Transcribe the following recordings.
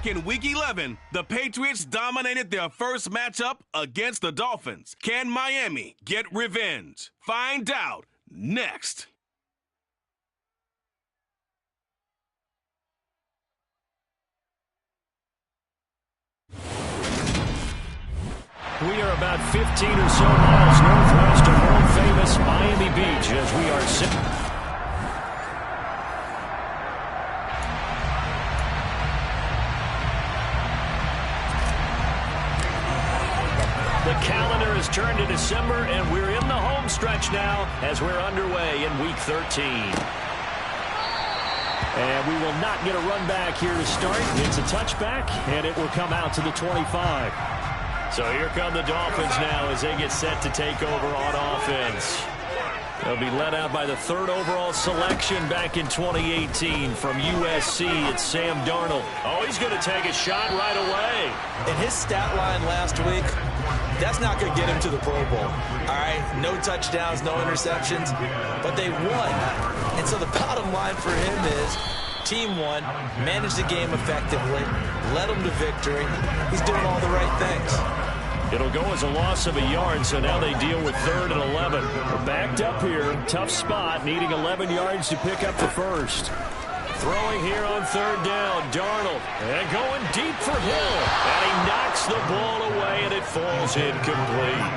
Back in Week 11, the Patriots dominated their first matchup against the Dolphins. Can Miami get revenge? Find out next. We are about 15 or so miles northwest of world-famous Miami Beach as we are sitting. The calendar has turned to December, and we're in the home stretch now as we're underway in Week 13. And we will not get a run back here to start. It's a touchback, and it will come out to the 25. So here come the Dolphins now as they get set to take over on offense. They'll be led out by the third overall selection back in 2018 from USC. It's Sam Darnold. Oh, he's going to take a shot right away. In his stat line last week, that's not going to get him to the Pro Bowl. All right, no touchdowns, no interceptions, but they won. And so the bottom line for him is team won, managed the game effectively, led them to victory. He's doing all the right things. It'll go as a loss of a yard, so now they deal with 3rd and 11. We're backed up here, tough spot, needing 11 yards to pick up the first. Throwing here on 3rd down, Darnold, and going deep for Hill. And he knocks the ball away, and it falls incomplete.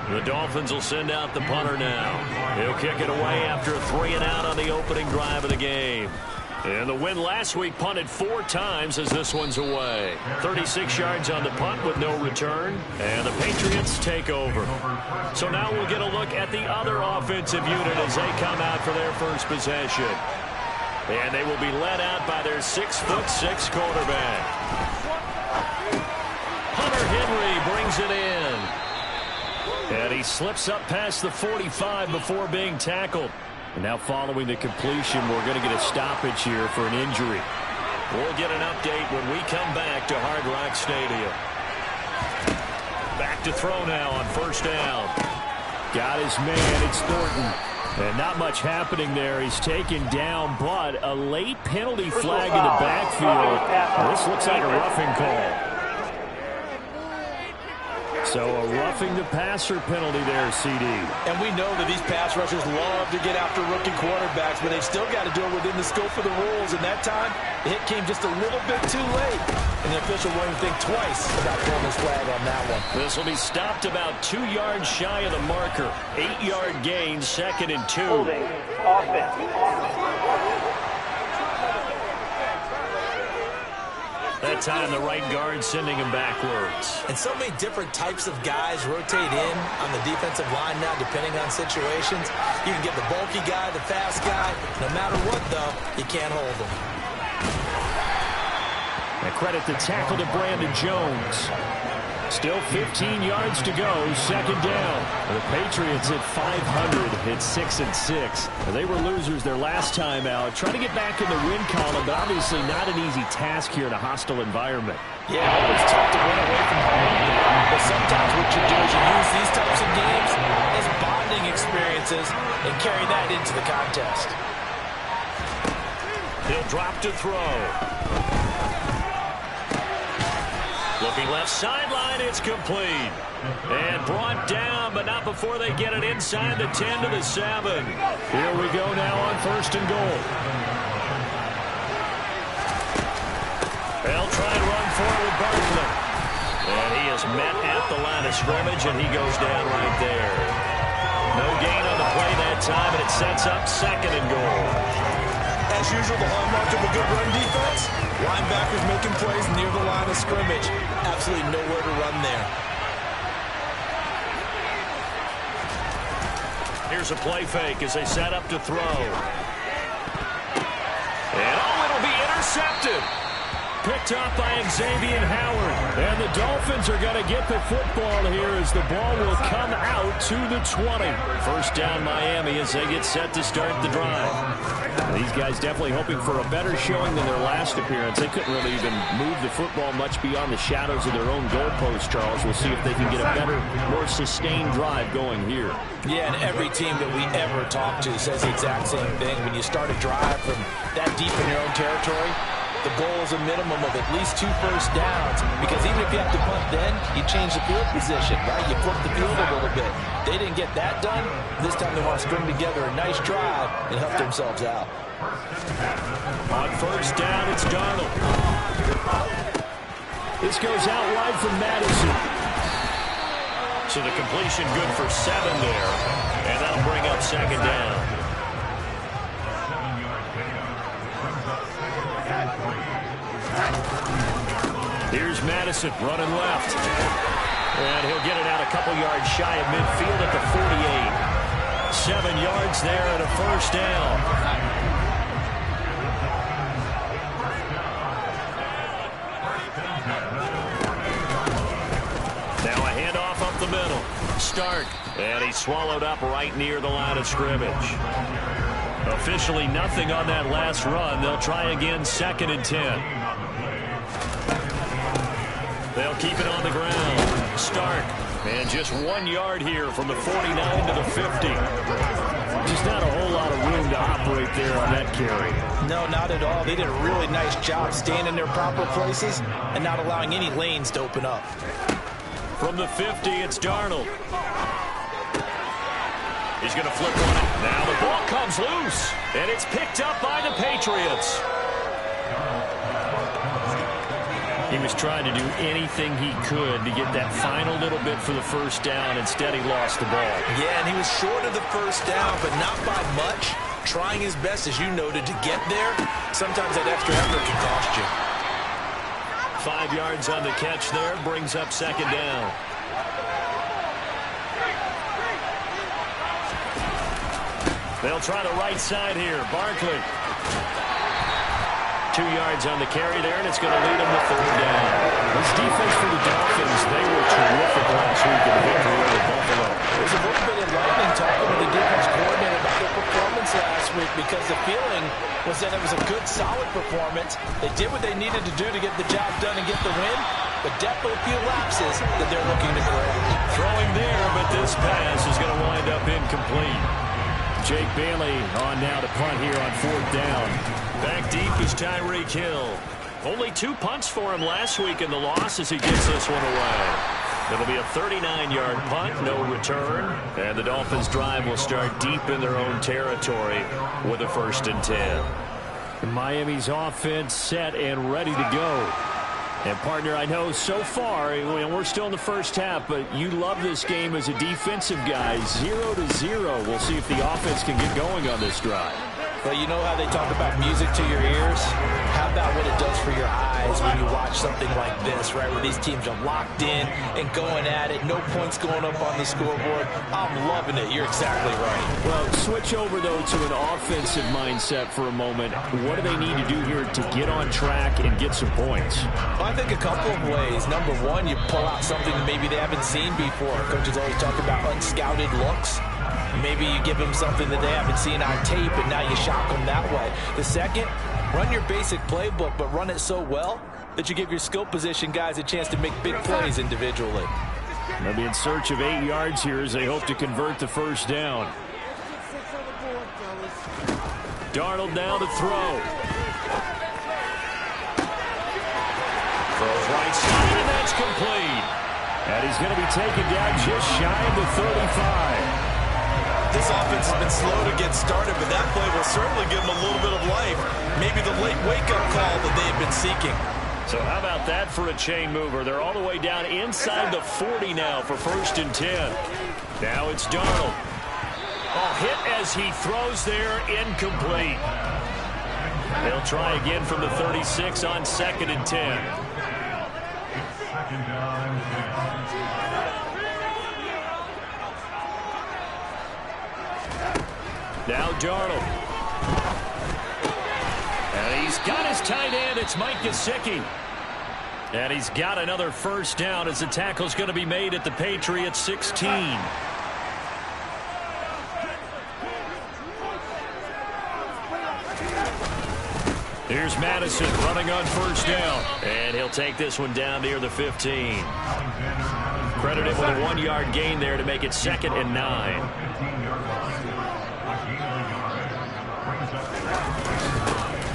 The Dolphins will send out the punter now. He'll kick it away after a 3-and-out on the opening drive of the game. And the win last week punted 4 times as this one's away. 36 yards on the punt with no return. And the Patriots take over. So now we'll get a look at the other offensive unit as they come out for their first possession. And they will be led out by their 6'6" quarterback. Hunter Henry brings it in. And he slips up past the 45 before being tackled. And now following the completion, we're going to get a stoppage here for an injury. We'll get an update when we come back to Hard Rock Stadium. Back to throw now on 1st down. Got his man, it's Thornton. And not much happening there. He's taken down, but a late penalty flag in the backfield. This looks like a roughing call. So a roughing the passer penalty there, CD. And we know that these pass rushers love to get after rookie quarterbacks, but they've still got to do it within the scope of the rules. And that time, the hit came just a little bit too late. And the official won't even think twice about throwing this flag on that one. This will be stopped about 2 yards shy of the marker. 8-yard gain, 2nd and 2. Holding offense. That time the right guard sending him backwards. And so many different types of guys rotate in on the defensive line now depending on situations. You can get the bulky guy, the fast guy. No matter what, though, you can't hold them. And credit the tackle to Brandon Jones. Still 15 yards to go, 2nd down. The Patriots at 500, hit 6-6. They were losers their last time out. Trying to get back in the win column, but obviously not an easy task here in a hostile environment. Yeah, always tough to run away from home. But sometimes what you do is you use these types of games as bonding experiences and carry that into the contest. He'll drop to throw. Looking left sideline, it's complete. And brought down, but not before they get it inside the 10 to the 7. Here we go now on 1st and goal. They'll try and run for it with Bartlett. And he is met at the line of scrimmage, and he goes down right there. No gain on the play that time, and it sets up 2nd and goal. As usual, the hallmark of a good run defense, linebackers making plays near the line of scrimmage. Absolutely nowhere to run there. Here's a play fake as they set up to throw. And it'll be intercepted. Picked up by Xavier Howard. And the Dolphins are going to get the football here as the ball will come out to the 20. 1st down Miami as they get set to start the drive. These guys definitely hoping for a better showing than their last appearance. They couldn't really even move the football much beyond the shadows of their own goalpost, Charles. We'll see if they can get a better, more sustained drive going here. Yeah, and every team that we ever talk to says the exact same thing. When you start a drive from that deep in your own territory, the goal is a minimum of at least 2 first downs, because even if you have to punt then, you change the field position, right? You flip the field a little bit. They didn't get that done. This time they want to string together a nice drive and help themselves out. On first down, it's Darnold. This goes out wide from Madison. So the completion good for 7 there, and that'll bring up second down. Here's Madison running left. And he'll get it out a couple yards shy of midfield at the 48. 7 yards there and a first down. Now a handoff up the middle. Stark. And he's swallowed up right near the line of scrimmage. Officially nothing on that last run. They'll try again, 2nd and 10. They'll keep it on the ground. Stark. And just 1 yard here from the 49 to the 50. Just not a whole lot of room to operate there on that carry. No, not at all. They did a really nice job staying in their proper places and not allowing any lanes to open up. From the 50, it's Darnold. He's going to flip one. Now the ball comes loose, and it's picked up by the Patriots. He was trying to do anything he could to get that final little bit for the first down. Instead, he lost the ball. Yeah, and he was short of the first down, but not by much. Trying his best, as you noted, to get there. Sometimes that extra effort can cost you. 5 yards on the catch there, brings up second down. They'll try the right side here. Barkley. 2 yards on the carry there, and it's going to lead them to third down. This defense for the Dolphins, they were terrific last week in the victory over Buffalo. There's a little bit of lightning talking to the defense coordinator about their performance last week, because the feeling was that it was a good, solid performance. They did what they needed to do to get the job done and get the win, but definitely a few lapses that they're looking to correct. Throwing there, but this pass is going to wind up incomplete. Jake Bailey on now to punt here on 4th down. Back deep is Tyreek Hill. Only 2 punts for him last week in the loss as he gets this one away. It'll be a 39-yard punt, no return, and the Dolphins' drive will start deep in their own territory with a 1st and 10. Miami's offense set and ready to go. And, partner, I know so far, we're still in the first half, but you love this game as a defensive guy. 0-0. We'll see if the offense can get going on this drive. Well, you know how they talk about music to your ears? How about what it does for your eyes when you watch something like this, right, where these teams are locked in and going at it, no points going up on the scoreboard? I'm loving it. You're exactly right. Well, switch over, though, to an offensive mindset for a moment. What do they need to do here to get on track and get some points? Well, I think a couple of ways. Number one, you pull out something that maybe they haven't seen before. Coaches always talk about unscouted looks. Maybe you give them something that they haven't seen on tape, and now you shock them that way. The second, run your basic playbook, but run it so well that you give your skill position guys a chance to make big plays individually. They'll be in search of 8 yards here as they hope to convert the first down. Darnold now to throw. Throws right side, and that's complete. And he's going to be taken down just shy of the 35. This offense has been slow to get started, but that play will certainly give them a little bit of life. Maybe the late wake-up call that they have been seeking. So how about that for a chain mover? They're all the way down inside the 40 now for 1st and 10. Now it's Darnold. Oh, hit as he throws there, incomplete. They'll try again from the 36 on 2nd and 10. Now Darnold. And he's got his tight end. It's Mike Gesicki. And he's got another first down as the tackle's going to be made at the Patriots 16. Here's Madison running on first down. And he'll take this one down near the 15. Credited with a 1-yard gain there to make it 2nd and 9.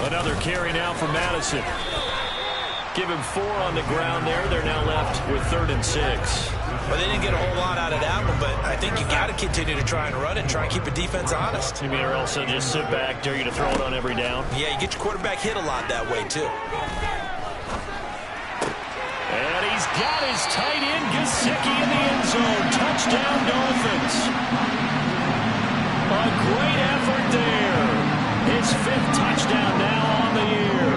Another carry now for Madison. Give him 4 on the ground there. They're now left with 3rd and 6. Well, they didn't get a whole lot out of that one, but I think you got to continue to try and run it, try and keep the defense honest. You mean, or else they'll just sit back, dare you to throw it on every down? Yeah, you get your quarterback hit a lot that way, too. And he's got his tight end, Gesicki, in the end zone. Touchdown, Dolphins. A great effort there. His 5th touchdown now on the year.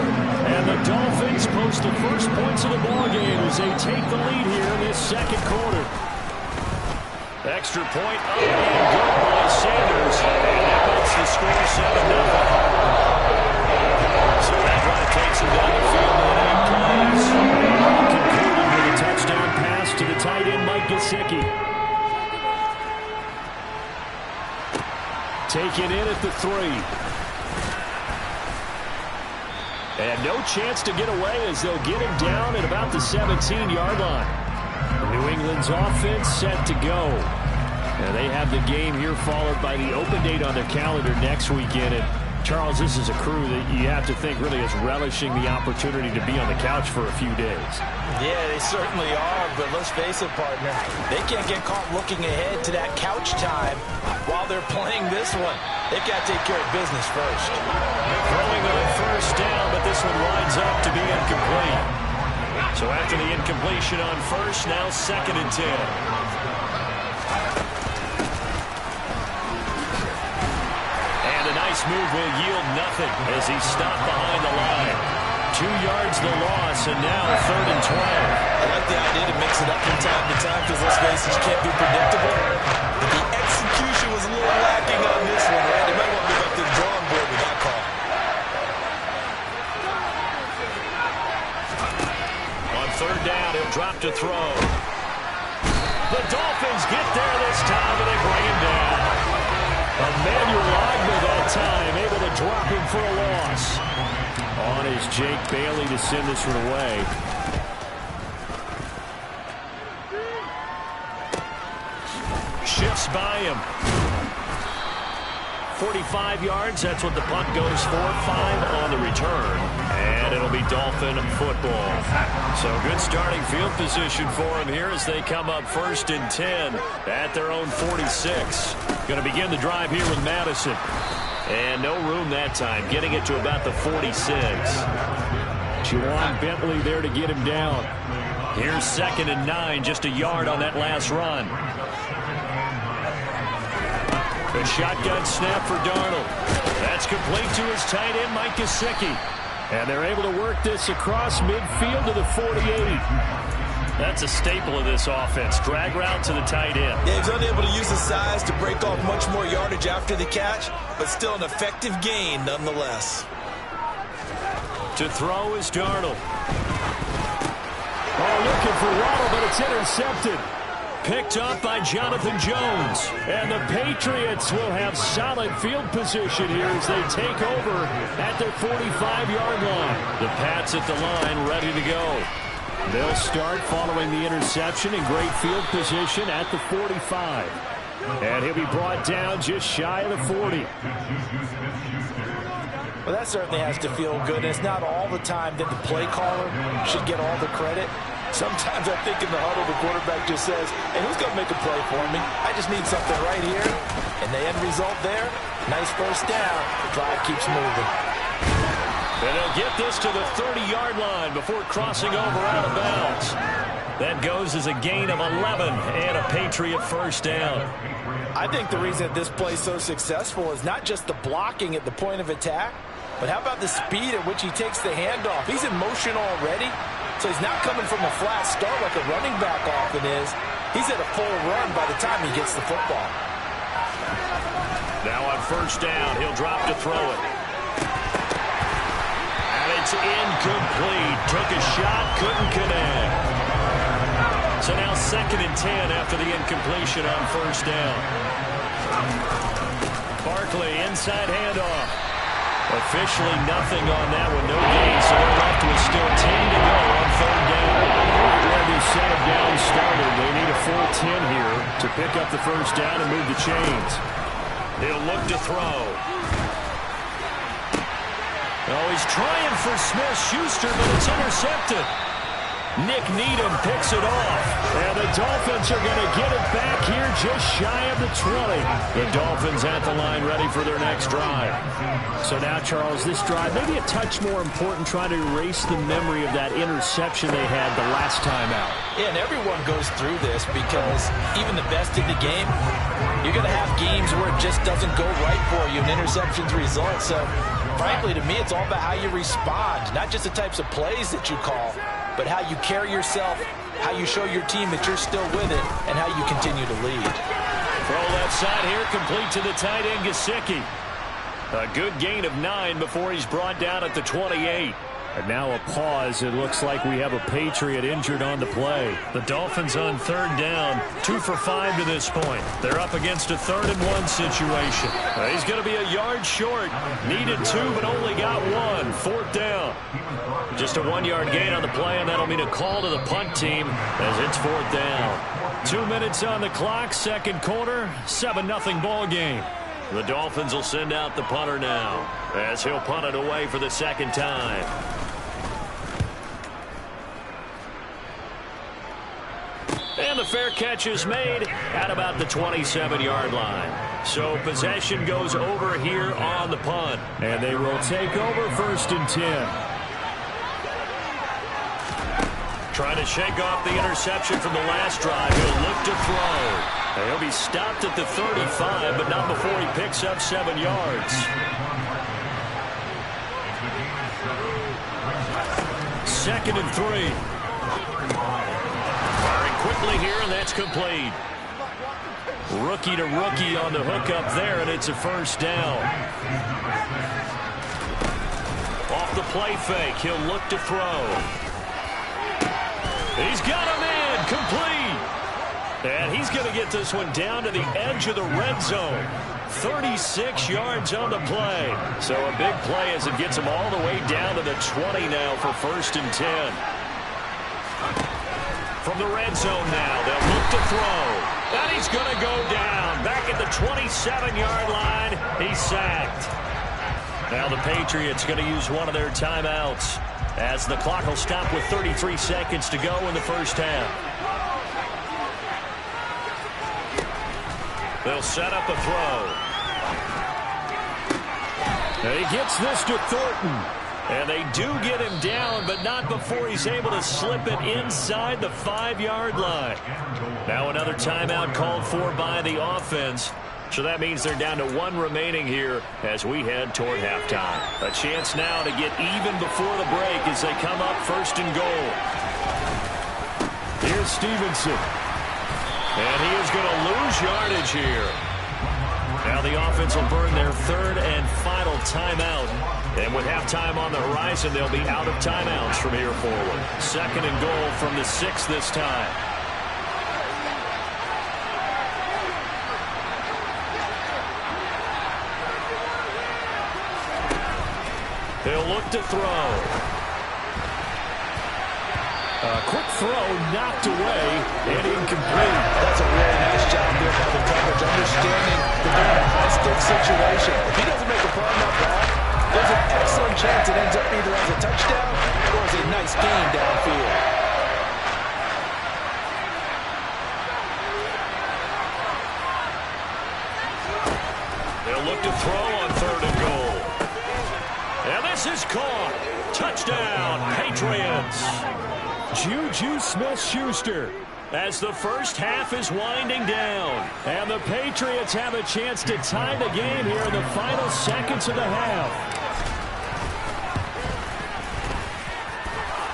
And the Dolphins post the first points of the ballgame as they take the lead here in this second quarter. Extra point up and good by Sanders. And that makes the score 7-0. So that drive takes him down the field in 8 plays. And concluded with a touchdown pass to the tight end, Mike Gesicki. Taken in at the 3. And no chance to get away as they'll get him down at about the 17-yard line. New England's offense set to go. And they have the game here followed by the open date on their calendar next weekend. And Charles, this is a crew that you have to think really is relishing the opportunity to be on the couch for a few days. Yeah, they certainly are, but let's face it, partner. They can't get caught looking ahead to that couch time while they're playing this one. They've got to take care of business first. Throwing on first down, but this one lines up to be incomplete. So after the incompletion on first, now 2nd and 10. And a nice move will yield nothing as he's stopped behind the line. 2 yards the loss, and now 3rd and 12. I like the idea to mix it up from time to time because, let's face it, you can't be predictable. But the execution was a little lacking on this one, right? They might want to go back to the drawing board with that call. On 3rd down, he'll drop to throw. The Dolphins get there this time, and they bring him down. Emmanuel Ogbah that time, able to drop him for a loss. On is Jake Bailey to send this one away. Shifts by him. 45 yards, that's what the punt goes for. 5 on the return. And it'll be Dolphin football. So good starting field position for him here as they come up 1st and 10 at their own 46. Going to begin the drive here with Madison. And no room that time, getting it to about the 46. Juwan Bentley there to get him down. Here's 2nd and 9, just a yard on that last run. The shotgun snap for Darnold. That's complete to his tight end, Mike Gesicki. And they're able to work this across midfield to the 48. That's a staple of this offense. Drag route to the tight end. Yeah, he's unable to use his size to break off much more yardage after the catch, but still an effective gain nonetheless. To throw is Darnold. Oh, looking for Waddle, but it's intercepted. Picked up by Jonathan Jones. And the Patriots will have solid field position here as they take over at their 45-yard line. The Pats at the line, ready to go. They'll start following the interception in great field position at the 45. And he'll be brought down just shy of the 40. Well, that certainly has to feel good. It's not all the time that the play caller should get all the credit. Sometimes I think in the huddle, the quarterback just says, hey, who's going to make a play for me? I just need something right here. And the end result there, nice first down. The drive keeps moving. And they'll get this to the 30-yard line before crossing over out of bounds. That goes as a gain of 11 and a Patriot first down. I think the reason that this play is so successful is not just the blocking at the point of attack, but how about the speed at which he takes the handoff? He's in motion already, so he's not coming from a flat start like a running back often is. He's at a full run by the time he gets the football. Now on first down, he'll drop to throw it. And it's incomplete. Took a shot, couldn't connect. So now 2nd and 10 after the incompletion on first down. Barkley, inside handoff. Officially nothing on that one, no gain, so they're left with still 10 to go on 3rd down. Where the set of downs started, they need a full 10 here to pick up the first down and move the chains. He'll look to throw. Oh, he's trying for Smith-Schuster, but it's intercepted. Nick Needham picks it off. And the Dolphins are going to get it back here just shy of the 20. The Dolphins at the line ready for their next drive. So now, Charles, this drive maybe a touch more important, trying to erase the memory of that interception they had the last time out. Yeah, and everyone goes through this because even the best in the game, you're going to have games where it just doesn't go right for you and interceptions result. So, frankly, to me, it's all about how you respond, not just the types of plays that you call, but how you carry yourself, how you show your team that you're still with it, and how you continue to lead. Throw left side here, complete to the tight end, Gesicki. A good gain of 9 before he's brought down at the 28. And now a pause. It looks like we have a Patriot injured on the play. The Dolphins on third down, 2 for 5 to this point. They're up against a 3rd and 1 situation. He's going to be a yard short. Needed 2, but only got 1. 4th down. Just a 1-yard gain on the play, and that'll mean a call to the punt team as it's 4th down. 2 minutes on the clock, second quarter, 7-0 ball game. The Dolphins will send out the punter now as he'll punt it away for the second time. And the fair catch is made at about the 27-yard line. So possession goes over here on the punt. And they will take over 1st and 10. Trying to shake off the interception from the last drive. He'll look to throw. He'll be stopped at the 35, but not before he picks up 7 yards. 2nd and 3. Quickly here, and that's complete. Rookie to rookie on the hook up there, and it's a 1st down. Off the play fake, he'll look to throw. He's got him in, complete. And he's going to get this one down to the edge of the red zone. 36 yards on the play. So a big play as it gets him all the way down to the 20 now for 1st and 10. From the red zone now, they'll look to throw. And he's going to go down. Back at the 27-yard line, he's sacked. Now the Patriots going to use one of their timeouts as the clock will stop with 33 seconds to go in the first half. They'll set up a throw. And he gets this to Thornton. And they do get him down, but not before he's able to slip it inside the 5-yard line. Now another timeout called for by the offense. So that means they're down to 1 remaining here as we head toward halftime. A chance now to get even before the break as they come up 1st and goal. Here's Stevenson. And he is going to lose yardage here. Now the offense will burn their 3rd and final timeout. And with halftime on the horizon, they'll be out of timeouts from here forward. 2nd and goal from the 6 this time. They'll look to throw. A quick throw knocked away and incomplete. That's a really nice job there by the coverage, understanding that they're in a high-stakes situation. If he doesn't make a play on that ball, there's an excellent chance it ends up either as a touchdown or as a nice gain downfield. They'll look to throw on 3rd and goal. And this is caught. Touchdown, Patriots. Juju Smith-Schuster as the first half is winding down. And the Patriots have a chance to tie the game here in the final seconds of the half.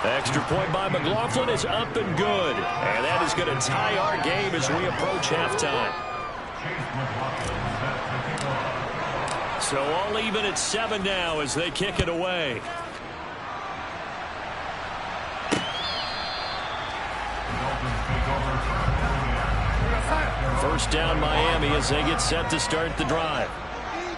Extra point by McLaughlin is up and good. And that is going to tie our game as we approach halftime. So all even at 7 now as they kick it away. First down Miami as they get set to start the drive.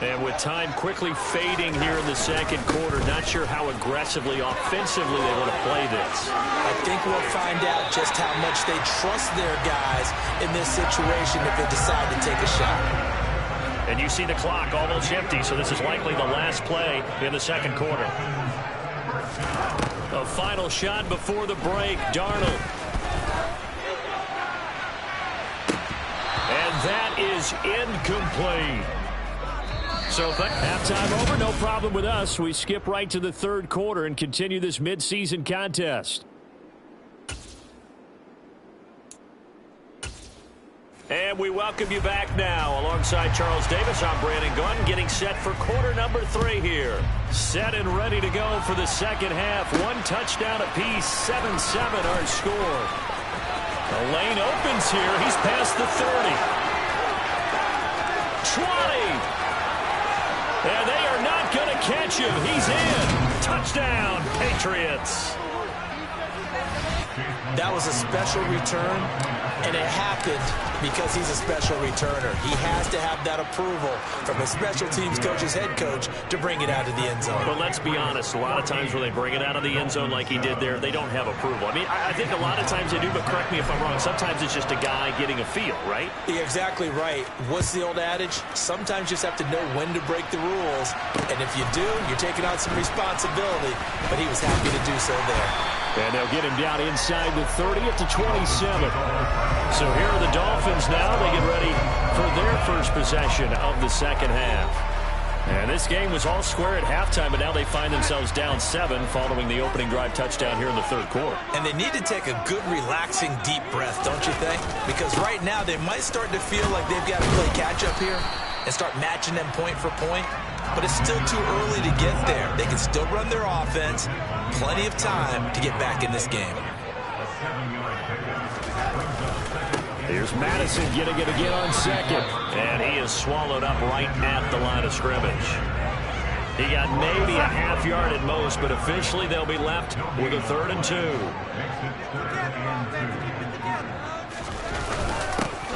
And with time quickly fading here in the second quarter, not sure how aggressively, offensively they want to play this. I think we'll find out just how much they trust their guys in this situation if they decide to take a shot. And you see the clock almost empty, so this is likely the last play in the second quarter. A final shot before the break, Darnold. And that is incomplete. So halftime over, no problem with us. We skip right to the third quarter and continue this midseason contest. And we welcome you back now. Alongside Charles Davis, I'm Brandon Gunn, getting set for quarter number 3 here. Set and ready to go for the second half. 1 touchdown apiece, 7-7 our score. The lane opens here. He's past the 30. 20. And they are not going to catch him. He's in. Touchdown, Patriots. That was a special return, and it happened because he's a special returner. He has to have that approval from a special teams coach's head coach to bring it out of the end zone. But let's be honest, a lot of times when they bring it out of the end zone like he did there, they don't have approval. I mean, I think a lot of times they do, but correct me if I'm wrong. Sometimes it's just a guy getting a feel, right? You're exactly right. What's the old adage? Sometimes you just have to know when to break the rules, and if you do, you're taking on some responsibility, but he was happy to do so there. And they'll get him down inside the 30 at the 27. So here are the Dolphins now. They get ready for their first possession of the second half. And this game was all square at halftime, but now they find themselves down 7 following the opening drive touchdown here in the third quarter. And they need to take a good, relaxing, deep breath, don't you think? Because right now they might start to feel like they've got to play catch-up here and start matching them point for point. But it's still too early to get there. They can still run their offense. Plenty of time to get back in this game. Here's Madison getting it again on second. And he is swallowed up right at the line of scrimmage. He got maybe a half yard at most, but officially they'll be left with a 3rd and 2.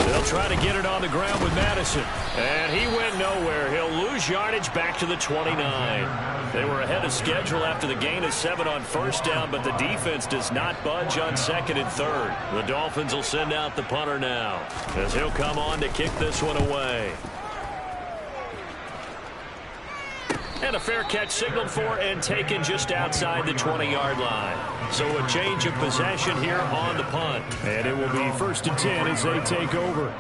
They'll try to get it on the ground with Madison. And he went nowhere. He'll lose yardage back to the 29. They were ahead of schedule after the gain of 7 on first down, but the defense does not budge on 2nd and 3rd. The Dolphins will send out the punter now, as he'll come on to kick this one away. And a fair catch signaled for and taken just outside the 20-yard line. So a change of possession here on the punt. And it will be 1st and 10 as they take over.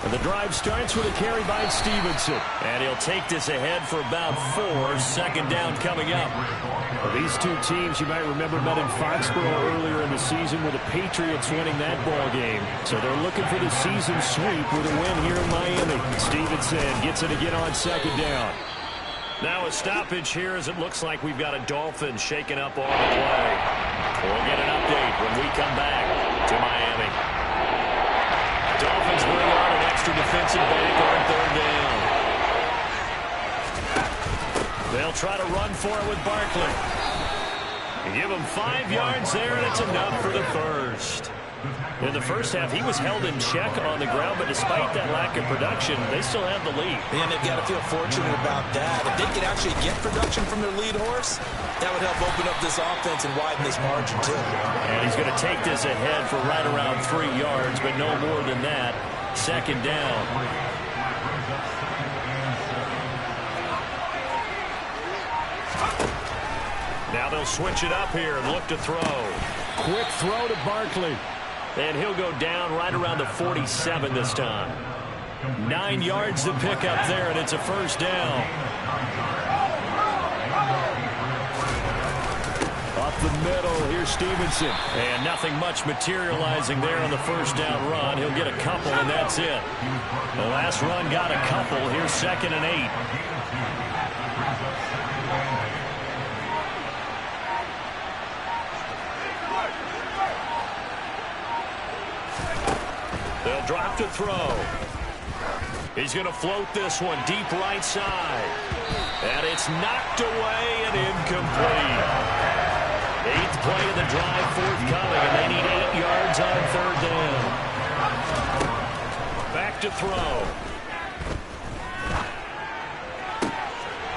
And the drive starts with a carry by Stevenson. And he'll take this ahead for about 4. 2nd down coming up. Well, these two teams, you might remember, met in Foxborough earlier in the season with the Patriots winning that ball game. So they're looking for the season sweep with a win here in Miami. Stevenson gets it again on 2nd down. Now a stoppage here as it looks like we've got a Dolphin shaking up on the play. We'll get an update when we come back to Miami. Dolphins bring on an extra defensive back on 3rd down. They'll try to run for it with Barkley. Give him 5 yards there, and it's enough for the first. In the first half, he was held in check on the ground, but despite that lack of production, they still have the lead. And they've got to feel fortunate about that. If they could actually get production from their lead horse, that would help open up this offense and widen this margin, too. And he's going to take this ahead for right around 3 yards, but no more than that. 2nd down. Now they'll switch it up here and look to throw. Quick throw to Barkley. And he'll go down right around the 47 this time. 9 yards to pick up there, and it's a 1st down. Up the middle, here's Stevenson. And nothing much materializing there on the 1st down run. He'll get a couple, and that's it. The last run got a couple. Here's 2nd and 8. They'll drop to throw. He's going to float this one deep right side. And it's knocked away and incomplete. 8th play of the drive forthcoming, and they need 8 yards on 3rd down. Back to throw.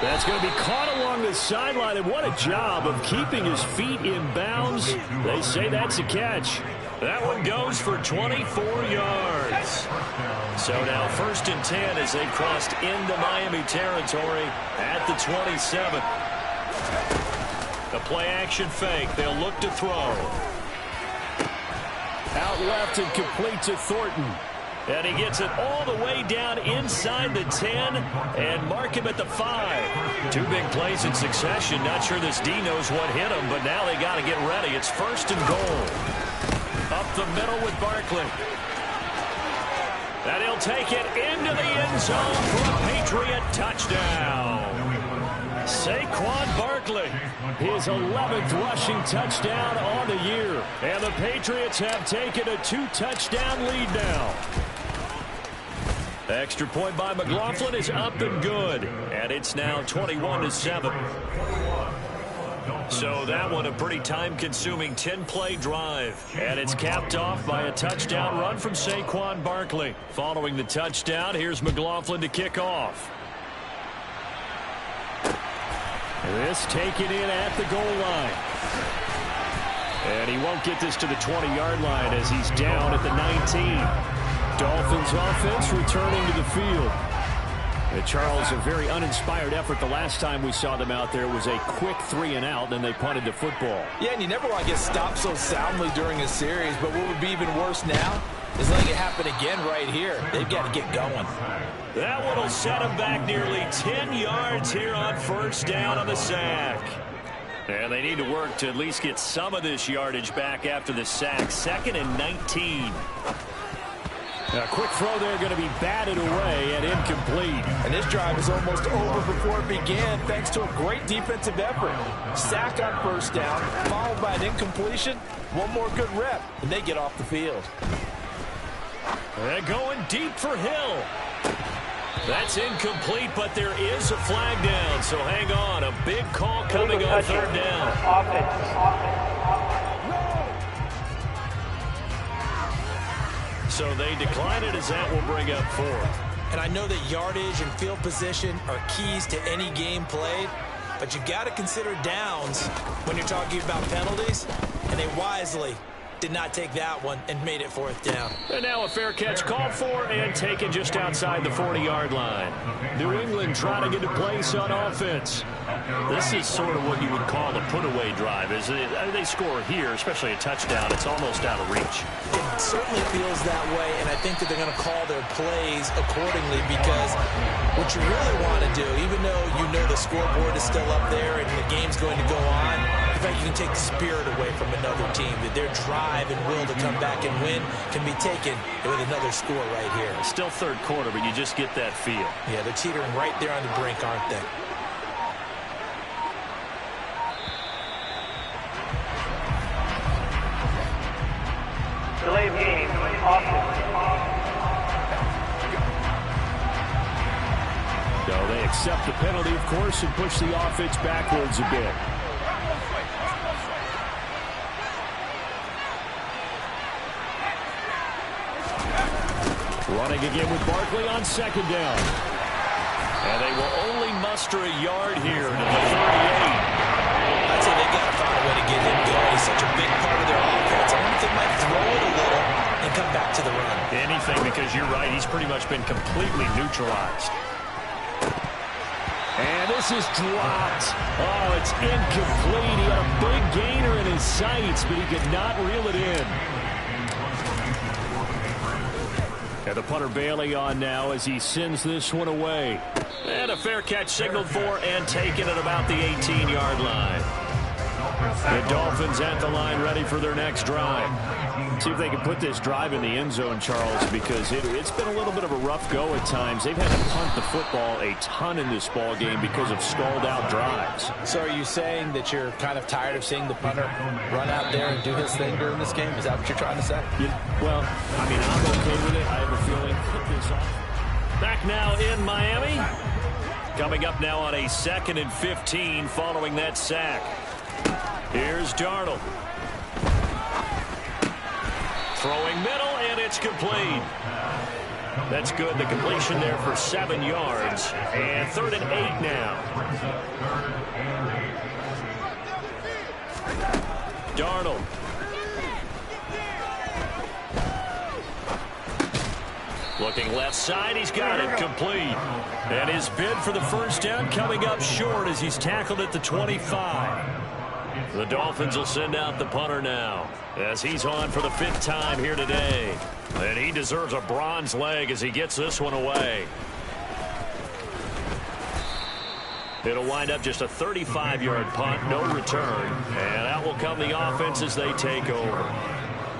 That's going to be caught along the sideline, and what a job of keeping his feet in bounds. They say that's a catch. That one goes for 24 yards. So now 1st and 10 as they've crossed into Miami territory at the 27. The play-action fake. They'll look to throw. Out left and complete to Thornton. And he gets it all the way down inside the 10 and mark him at the 5. 2 big plays in succession. Not sure this D knows what hit him, but now they got to get ready. It's 1st and goal. Up the middle with Barkley. And he'll take it into the end zone for a Patriot touchdown. Saquon Barkley, his 11th rushing touchdown on the year. And the Patriots have taken a 2-touchdown lead now. Extra point by McLaughlin is up and good. And it's now 21-7. So that one a pretty time-consuming 10-play drive. And it's capped off by a touchdown run from Saquon Barkley. Following the touchdown, here's McLaughlin to kick off. This taken in at the goal line. And he won't get this to the 20-yard line as he's down at the 19. Dolphins offense returning to the field. Charles, a very uninspired effort. The last time we saw them out there was a quick 3-and-out, then they punted the football. Yeah, and you never want to get stopped so soundly during a series, but what would be even worse now is letting it happen again right here. They've got to get going. That one will set him back nearly 10 yards here on 1st down on the sack. And they need to work to at least get some of this yardage back after the sack. 2nd and 19. A quick throw there going to be batted away and incomplete. And this drive is almost over before it began thanks to a great defensive effort. Sack on 1st down, followed by an incompletion. One more good rep, and they get off the field. They're going deep for Hill. That's incomplete, but there is a flag down, so hang on. A big call coming on 3rd down. So they decline it as that will bring up 4th. And I know that yardage and field position are keys to any game played, but you got to consider downs when you're talking about penalties, and they wisely did not take that one and made it 4th down. And now a fair catch called for and taken just outside the 40-yard line. New England trying to get a place on offense. This is sort of what you would call a put-away drive. They score here, especially a touchdown. It's almost out of reach. It certainly feels that way, and I think that they're going to call their plays accordingly because what you really want to do, even though you know the scoreboard is still up there and the game's going to go on, in fact, you can take the spirit away from another team, that their drive and will to come back and win can be taken with another score right here. It's still 3rd quarter, but you just get that feel. Yeah, they're teetering right there on the brink, aren't they? Delay of game, offense. So they accept the penalty, of course, and push the offense backwards a bit. Running again with Barkley on 2nd down. And they will only muster a yard here to the 38. I'd say they've got to find a way to get him going. He's such a big part of their offense. I wonder if they might throw it a little and come back to the run. Anything, because you're right. He's pretty much been completely neutralized. And this is dropped. Oh, it's incomplete. He had a big gainer in his sights, but he could not reel it in. And the punter Bailey on now as he sends this one away. And a fair catch signaled for and taken at about the 18-yard line. The Dolphins at the line ready for their next drive. See if they can put this drive in the end zone, Charles, because it's been a little bit of a rough go at times. They've had to punt the football a ton in this ball game because of stalled-out drives. So are you saying that you're kind of tired of seeing the punter run out there and do his thing during this game? Is that what you're trying to say? Well, I mean, I'm okay with it. I have a feeling put this off. Back now in Miami. Coming up now on a 2nd and 15 following that sack. Here's Darnold. Throwing middle, and it's complete. That's good. The completion there for 7 yards. And 3rd and 8 now. Darnold. Looking left side, he's got it complete. And his bid for the first down coming up short as he's tackled at the 25. The Dolphins will send out the punter now as he's on for the 5th time here today. And he deserves a bronze leg as he gets this one away. It'll wind up just a 35-yard punt, no return. And out will come the offense as they take over.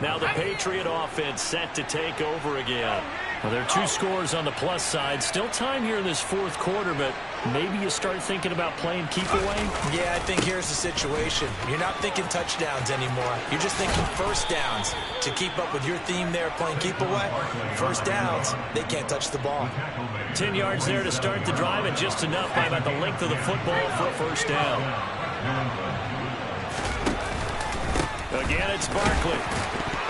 Now the Patriot offense set to take over again. Well, there are 2 scores on the plus side. Still time here in this 4th quarter, but maybe you start thinking about playing keep away? Yeah, I think here's the situation. You're not thinking touchdowns anymore. You're just thinking first downs. To keep up with your theme there, playing keep away, first downs, they can't touch the ball. 10 yards there to start the drive, and just enough by about the length of the football for a first down. Again, it's Barkley.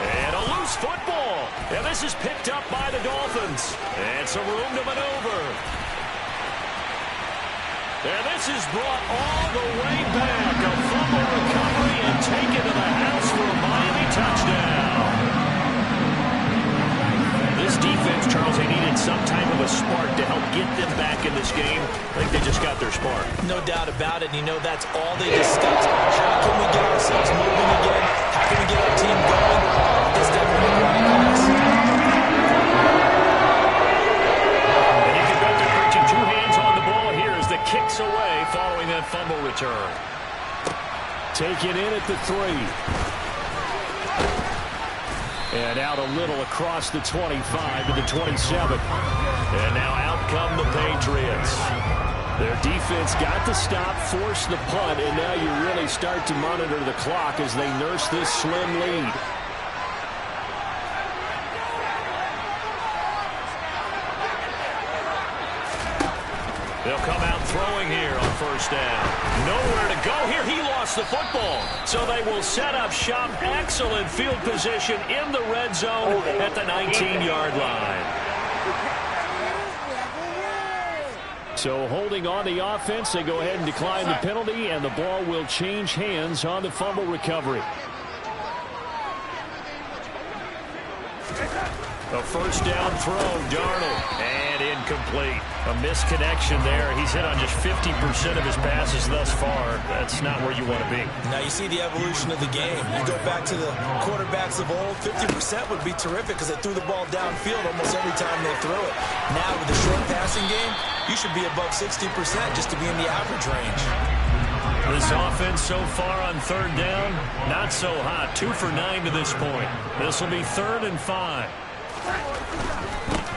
And a loose football. And this is picked up by the Dolphins. And some room to maneuver. And this is brought all the way back. A fumble recovery and taken to the house for a Miami touchdown. This defense, Charles, they needed some type of a spark to help get them back in this game. I think they just got their spark. No doubt about it. And you know that's all they discussed. How can we get ourselves moving again? How can we get our team going? This definitely qualifies. And you can bet they're putting 2 hands on the ball here as the kick's away following that fumble return. Take it in at the 3. And out a little across the 25 to the 27. And now out come the Patriots. Their defense got the stop, forced the punt, and now you really start to monitor the clock as they nurse this slim lead. They'll come out throwing here on first down. Nowhere to go here. He lost the football. So they will set up shop. Excellent field position in the red zone at the 19-yard line. So holding on the offense, they go ahead and decline the penalty, and the ball will change hands on the fumble recovery. A first down throw, Darnold, and incomplete. A misconnection there. He's hit on just 50% of his passes thus far. That's not where you want to be. Now you see the evolution of the game. You go back to the quarterbacks of old, 50% would be terrific because they threw the ball downfield almost every time they threw it. Now with the short passing game, you should be above 60% just to be in the average range. This offense so far on third down, not so hot. 2 for 9 to this point. This will be 3rd and 5.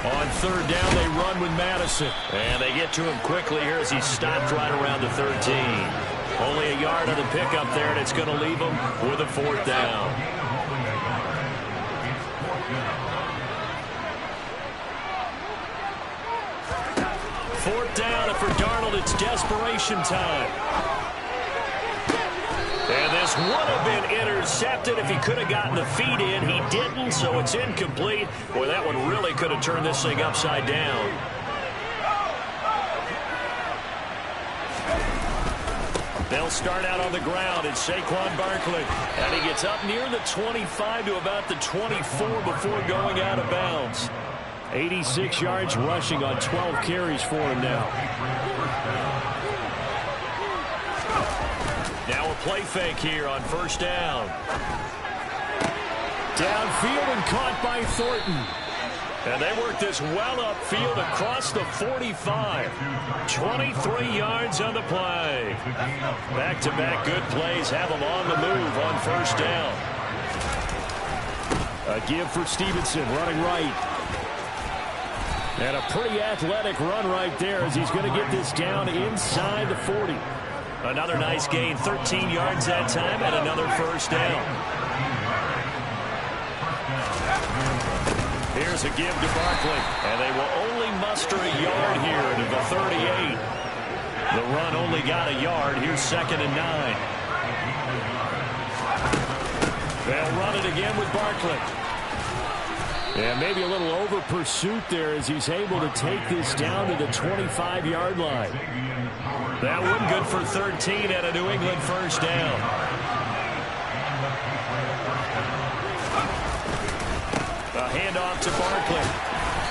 On third down, they run with Madison. And they get to him quickly here as he's stopped right around the 13. Only a yard on the pickup there, and it's going to leave him with a 4th down. Fourth down, and for Darnold, it's desperation time. And this would have been intercepted if he could have gotten the feet in. He didn't, so it's incomplete. Boy, that one really could have turned this thing upside down. They'll start out on the ground. It's Saquon Barkley. And he gets up near the 25 to about the 24 before going out of bounds. 86 yards rushing on 12 carries for him now. Now a play fake here on first down. Downfield and caught by Thornton. And they work this well upfield across the 45. 23 yards on the play. Back-to-back good plays have them on the move on first down. A give for Stevenson running right. And a pretty athletic run right there as he's going to get this down inside the 40. Another nice gain, 13 yards that time, and another first down. Here's a give to Barkley, and they will only muster a yard here to the 38. The run only got a yard. Here's 2nd and 9. They'll run it again with Barkley. And maybe a little over pursuit there as he's able to take this down to the 25-yard line. That one good for 13 at a New England first down. A handoff to Barkley.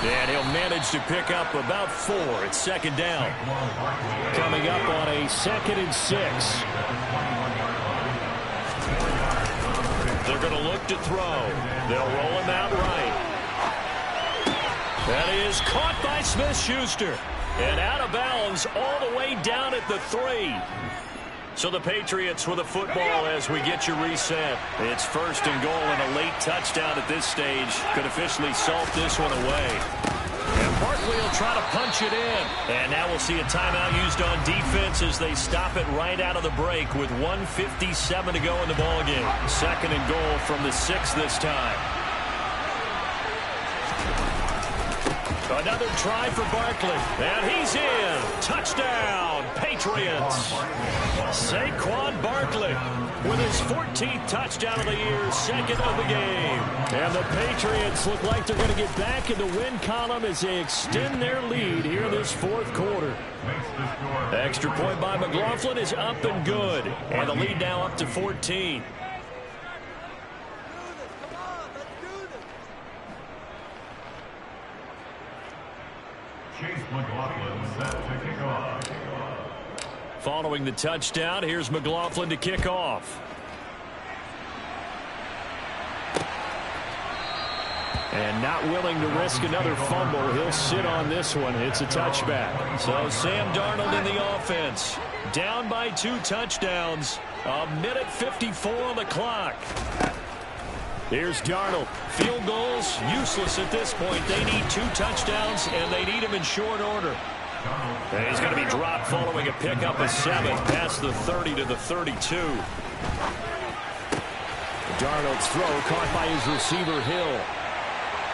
And he'll manage to pick up about 4. It's second down. Coming up on a 2nd and 6. They're going to look to throw. They'll roll him out right. That is caught by Smith-Schuster. And out of bounds all the way down at the 3. So the Patriots with a football as we get you reset. It's 1st and goal, and a late touchdown at this stage could officially salt this one away. And Barkley will try to punch it in. And now we'll see a timeout used on defense as they stop it right out of the break with 1:57 to go in the ballgame. 2nd and goal from the 6 this time. Another try for Barkley. And he's in. Touchdown, Patriots. Saquon Barkley with his 14th touchdown of the year, 2nd of the game. And the Patriots look like they're going to get back in the win column as they extend their lead here in this 4th quarter. Extra point by McLaughlin is up and good. And the lead now up to 14. Following the touchdown, here's McLaughlin to kick off. And not willing to risk another fumble, he'll sit on this one. It's a touchback. So Sam Darnold in the offense. Down by 2 touchdowns. 1:54 on the clock. Here's Darnold. Field goals, useless at this point. They need 2 touchdowns, and they need them in short order. And he's going to be dropped following a pickup of 7 past the 30 to the 32. Darnold's throw caught by his receiver, Hill.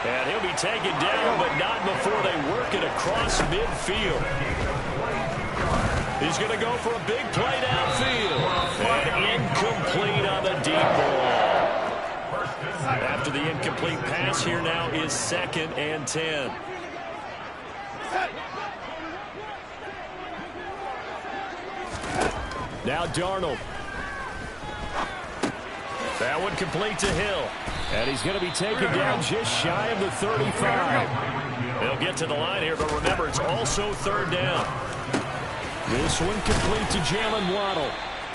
And he'll be taken down, but not before they work it across midfield. He's going to go for a big play downfield. And incomplete on the deep ball. After the incomplete pass, here now is 2nd and 10. Now Darnold. That one complete to Hill. And he's going to be taken down just shy of the 35. They'll get to the line here, but remember, it's also 3rd down. This one complete to Jalen Waddle.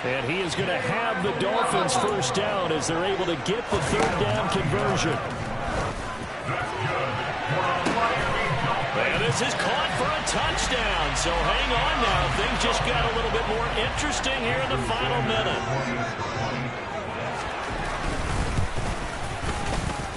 And he is going to have the Dolphins 1st down as they're able to get the 3rd down conversion. And this is caught for a touchdown. So hang on now. Things just got a little bit more interesting here in the final minute.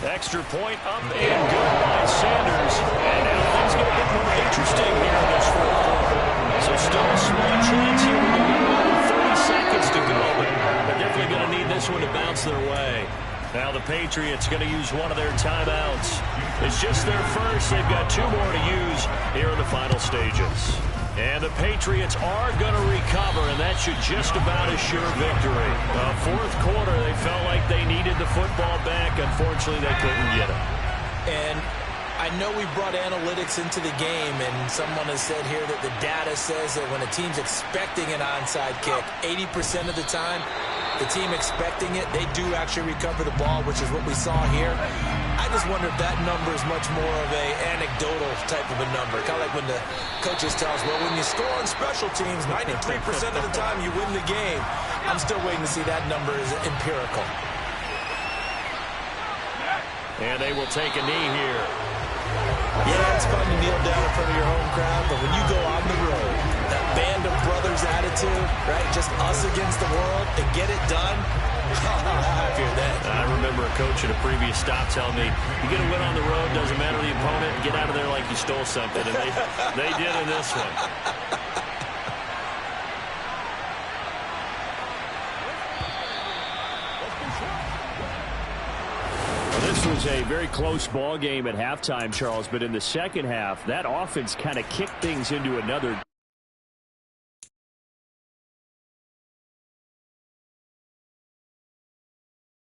Extra point up and good by Sanders. And now things get a bit more interesting here in this 4th quarter. So still a small chance here. We're going to get 30 seconds to go. But they're definitely going to need this one to bounce their way. Now the Patriots going to use one of their timeouts. It's just their first. They've got 2 more to use here in the final stages. And the Patriots are going to recover, and that should just about assure victory. 4th quarter, they felt like they needed the football back. Unfortunately, they couldn't get it. And I know we brought analytics into the game, and someone has said here that the data says that when a team's expecting an onside kick, 80% of the time, the team expecting it, they do actually recover the ball, which is what we saw here. I just wonder if that number is much more of a anecdotal type of a number. Kind of like when the coaches tell us, well, when you score on special teams, 93% of the time you win the game. I'm still waiting to see that number is empirical. And they will take a knee here. Yeah, it's fun to kneel down in front of your home crowd, but when you go on the road, that band of brothers attitude, right? Just us against the world and get it done. Happier than. I remember a coach at a previous stop telling me, you get a win on the road, doesn't matter the opponent, get out of there like you stole something. And they did in this one. This was a very close ball game at halftime, Charles, but in the second half, that offense kind of kicked things into another